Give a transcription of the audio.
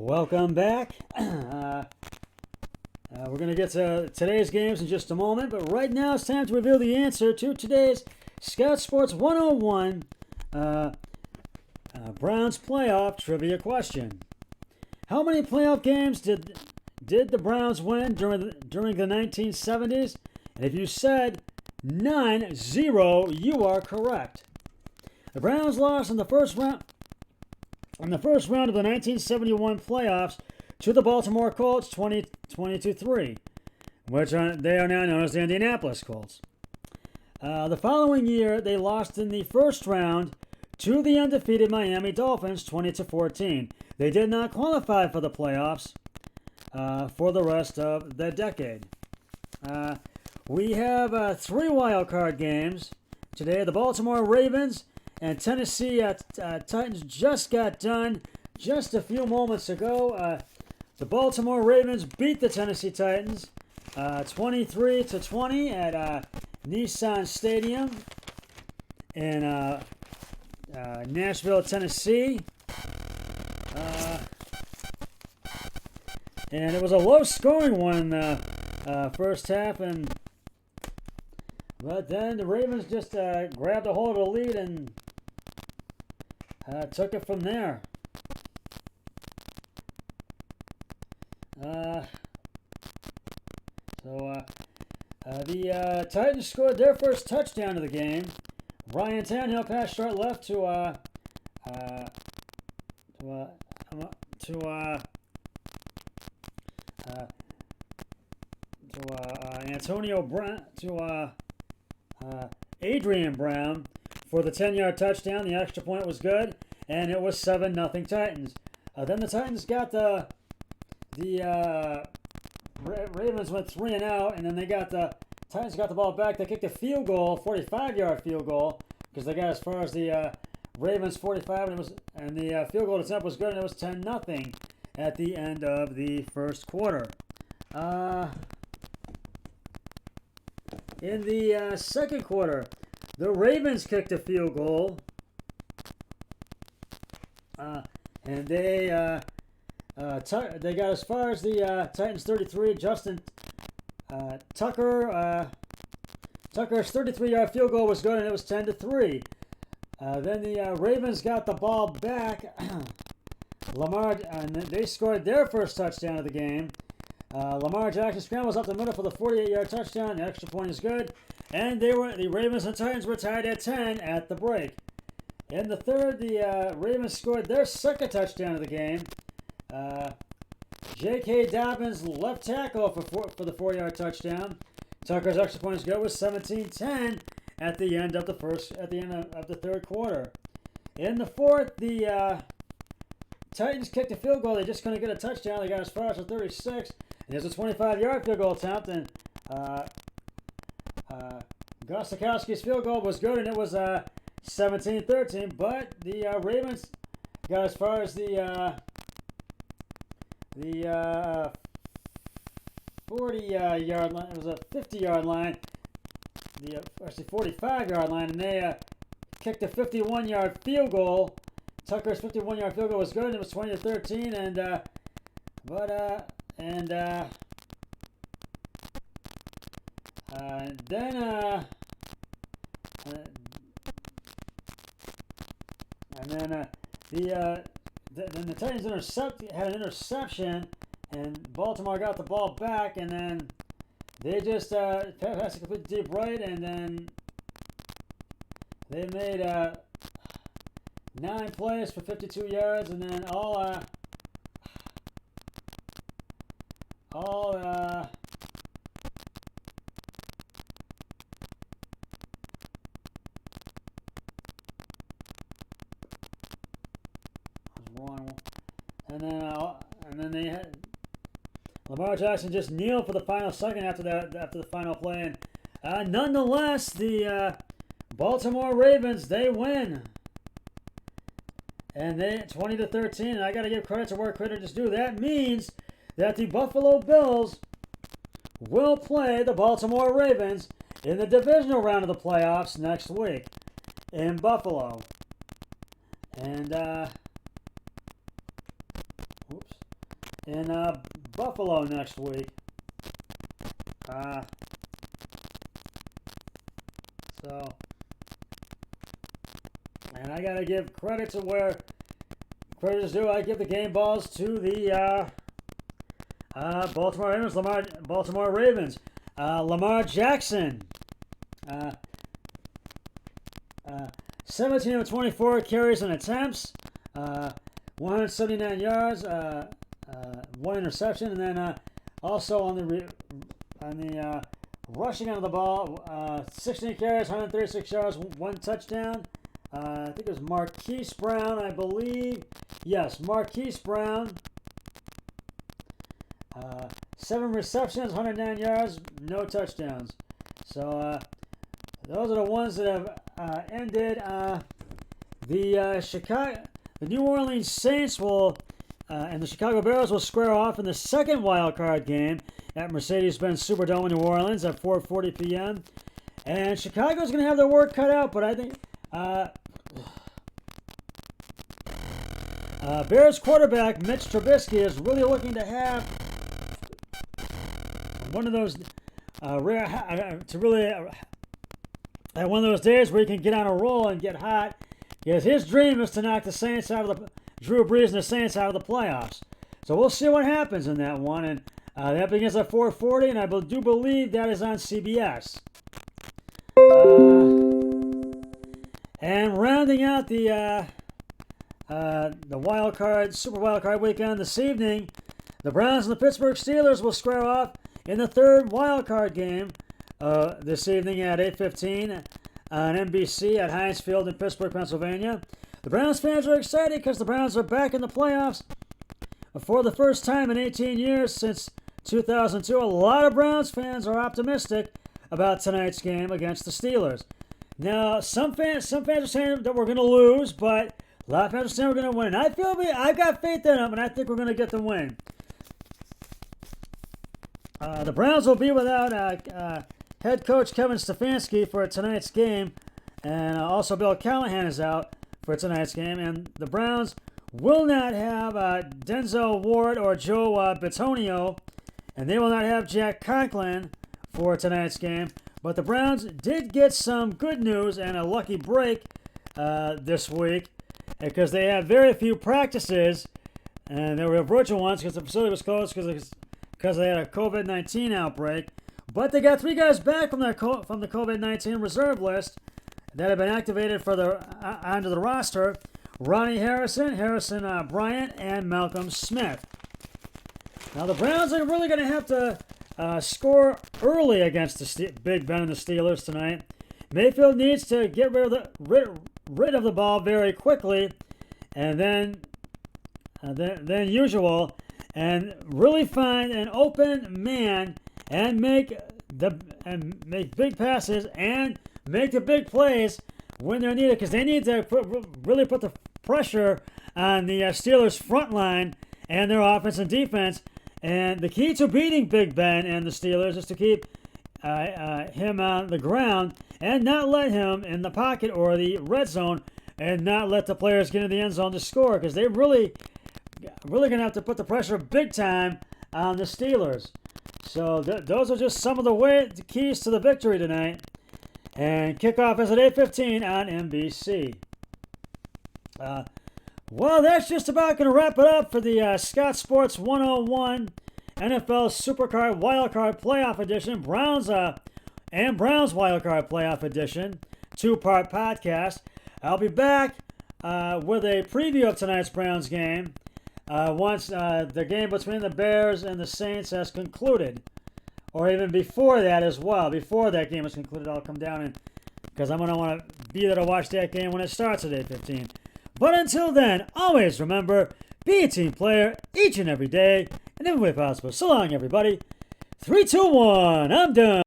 Welcome back. We're going to get to today's games in just a moment, but right now it's time to reveal the answer to today's Scout Sports 101 Browns playoff trivia question. How many playoff games did the Browns win during the 1970s? And if you said 9-0, you are correct. The Browns lost in the first round of the 1971 playoffs to the Baltimore Colts 20-3, which they are now known as the Indianapolis Colts. The following year, they lost in the first round to the undefeated Miami Dolphins 20-14. They did not qualify for the playoffs for the rest of the decade. We have 3 wildcard games today. The Baltimore Ravens and Tennessee Titans just got done just a few moments ago. The Baltimore Ravens beat the Tennessee Titans 23-20 at Nissan Stadium in Nashville, Tennessee. And it was a low-scoring one first half, but then the Ravens just grabbed a hold of the lead and took it from there. The Titans scored their first touchdown of the game. Ryan Tannehill passed short left to Antonio Brown Adrian Brown for the 10-yard touchdown. The extra point was good, and it was 7-0 Titans. Then the Titans got the Ravens went 3 and out, and then the Titans got the ball back. They kicked a field goal, 45-yard field goal, because they got as far as the Ravens 45, and the field goal attempt was good, and it was 10-0 at the end of the first quarter. In the second quarter, the Ravens kicked a field goal, and they got as far as the Titans 33. Justin Tucker's 33-yard field goal was good, and it was 10-3. Then the Ravens got the ball back. And they scored their first touchdown of the game. Lamar Jackson scrambles up the middle for the 48-yard touchdown. The extra point is good. And the Ravens and Titans were tied at 10 at the break. In the third, the Ravens scored their second touchdown of the game. J.K. Dobbins left tackle for the 4-yard touchdown. Tucker's extra point is good. It was 17-10 at the end of the third quarter. In the fourth, the Titans kicked a field goal. They just couldn't get a touchdown. They got as far as the 36. And there's a 25-yard field goal attempt, and Gostkowski's field goal was good, and it was 17-13. But the Ravens got as far as the 40-yard line. It was a 50-yard line. Actually 45-yard line, and they kicked a 51-yard field goal. Tucker's 51-yard field goal was good, and it was 20-13. And then the Titans had an interception, and Baltimore got the ball back, and then they just passed a complete deep right, and then they made 9 plays for 52 yards, and then and then they had Lamar Jackson just kneeled for the final second after the final play, and nonetheless, the Baltimore Ravens, they win, and they 20-13. And I got to give credit to where credit is due. That means that the Buffalo Bills will play the Baltimore Ravens in the divisional round of the playoffs next week in Buffalo. And in Buffalo next week. And I gotta give credit to where credit is due. I give the game balls to the Baltimore Ravens. Lamar Jackson, 17 of 24 carries and attempts, 179 yards, one interception, and then also on the rushing out of the ball, 16 carries, 136 yards, one touchdown. I think it was Marquise Brown, I believe. Yes, Marquise Brown. 7 receptions, 109 yards, no touchdowns. So those are the ones that have ended. The New Orleans Saints and the Chicago Bears will square off in the second wild card game at Mercedes-Benz Superdome in New Orleans at 4:40 p.m. And Chicago's going to have their work cut out, but I think Bears quarterback Mitch Trubisky is really looking to have one of those one of those days where he can get on a roll and get hot. Because his dream is to knock the Saints Drew Brees and the Saints out of the playoffs. So we'll see what happens in that one. And that begins at 4:40, and I do believe that is on CBS. And rounding out the wild card, super wild card weekend this evening, the Browns and the Pittsburgh Steelers will square off in the third wild card game this evening at 8:15 on NBC at Heinz Field in Pittsburgh, Pennsylvania. The Browns fans are excited because the Browns are back in the playoffs for the first time in 18 years since 2002. A lot of Browns fans are optimistic about tonight's game against the Steelers. Now, some fans are saying that we're going to lose, but a lot of fans are saying we're going to win. I've got faith in them, and I think we're going to get the win. The Browns will be without head coach Kevin Stefanski for tonight's game, and also Bill Callahan is out for tonight's game, and the Browns will not have Denzel Ward or Joe Bitonio, and they will not have Jack Conklin for tonight's game. But the Browns did get some good news and a lucky break this week because they had very few practices, and they were virtual ones because the facility was closed because they had a COVID-19 outbreak. But they got 3 guys back from the COVID-19 reserve list that have been activated for onto the roster: Ronnie Harrison Bryant, and Malcolm Smith. Now the Browns are really going to have to score early against the Big Ben and the Steelers tonight. Mayfield needs to get rid of the ball very quickly, and then usual, and really find an open man and make big passes and make the big plays when they're needed, because they need to really put the pressure on the Steelers' front line and their offense and defense. And the key to beating Big Ben and the Steelers is to keep him on the ground and not let him in the pocket or the red zone, and not let the players get in the end zone to score, because they're really going to have to put the pressure big time on the Steelers. So those are just some of the keys to the victory tonight. And kickoff is at 8:15 on NBC. Well, that's just about going to wrap it up for the Scott Sports 101 NFL Supercard Wildcard Playoff Edition, Browns Wildcard Playoff Edition, 2-part podcast. I'll be back with a preview of tonight's Browns game once the game between the Bears and the Saints has concluded, or even before that as well. Before that game is concluded, I'll come down and because I'm going to want to be there to watch that game when it starts at 8:15. But until then, always remember, be a team player each and every day, and every way possible. So long, everybody. 3, 2, 1, I'm done.